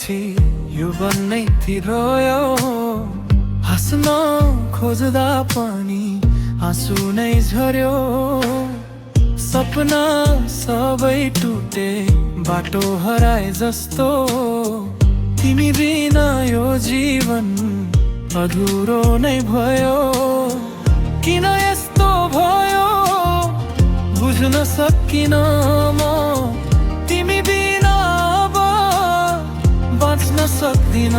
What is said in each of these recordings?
पछि यो बन्नै थिरोयो। हाँस्न खोज्दा पनि आँसु नै झर्यो। सपना सबै टुटे बाटो हराए जस्तो। तिमी बिना यो जीवन अधुरो नै भयो। किन यस्तो भयो बुझ्न सकिन म। तिमी बिना अब बाँच्न सक्दिन।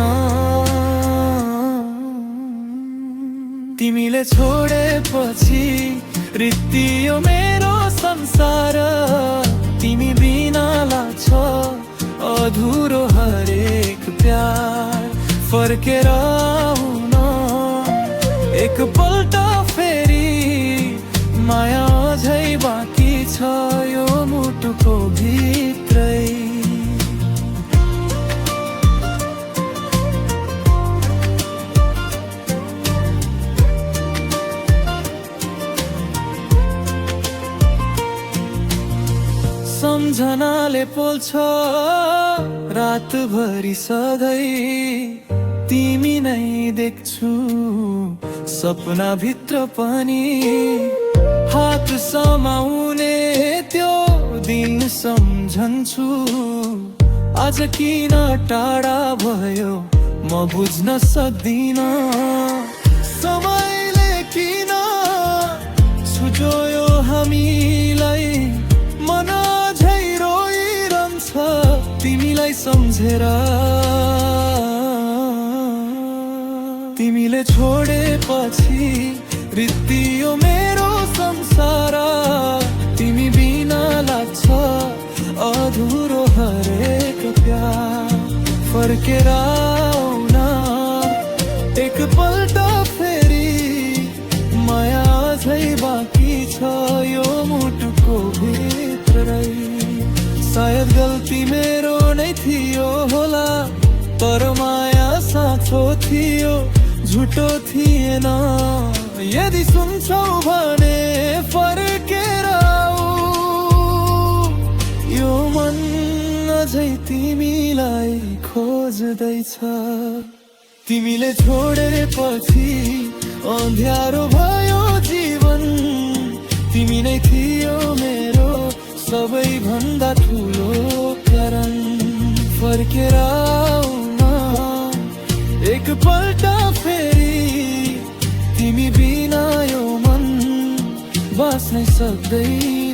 तिमीले छोडेपछि रित्तियो मेरो संसार। तिमी बिना लाग्छ अधुरो हरेक प्यार। फर्केर आउन एकपल्ट फेरि माया अझै बाँकी छ यो मुटुको भित्रै। सम्झनाले पोल्छ रातभरि सधैँ। तिमी नै देख्छु सपना भित्र पनि। हात समाउने त्यो दिन सम्झन्छु। आज किन टाढा भयो म बुझ्न सक्दिन। समयले किन सुझोयो हामीलाई। मन अझै रोइरहन्छ तिमीलाई सम्झेर। तिमीले छोडेपछि रित्तियो मेरो संसार। तिमी बिना लाग्छ अधुरो हरेक प्यार। फर्केर आउन एकपल्ट फेरि माया अझै बाँकी छ यो मुटुको भित्रै। सायद गल्ती मेरो नै थियो होला तर माया साँचो थियो झुटो थिएन। यदि सुन्छौ भने फर्केर आऊ। यो मन अझै तिमीलाई खोज्दैछ। तिमीले छोडेपछि अँध्यारो भयो जीवन। तिमी नै थियो मेरो सबैभन्दा ठुलो कारण। फर्केर आउन एकपल्ट फेरि तिमी बिना यो मन बाँच्नै सक्दैन।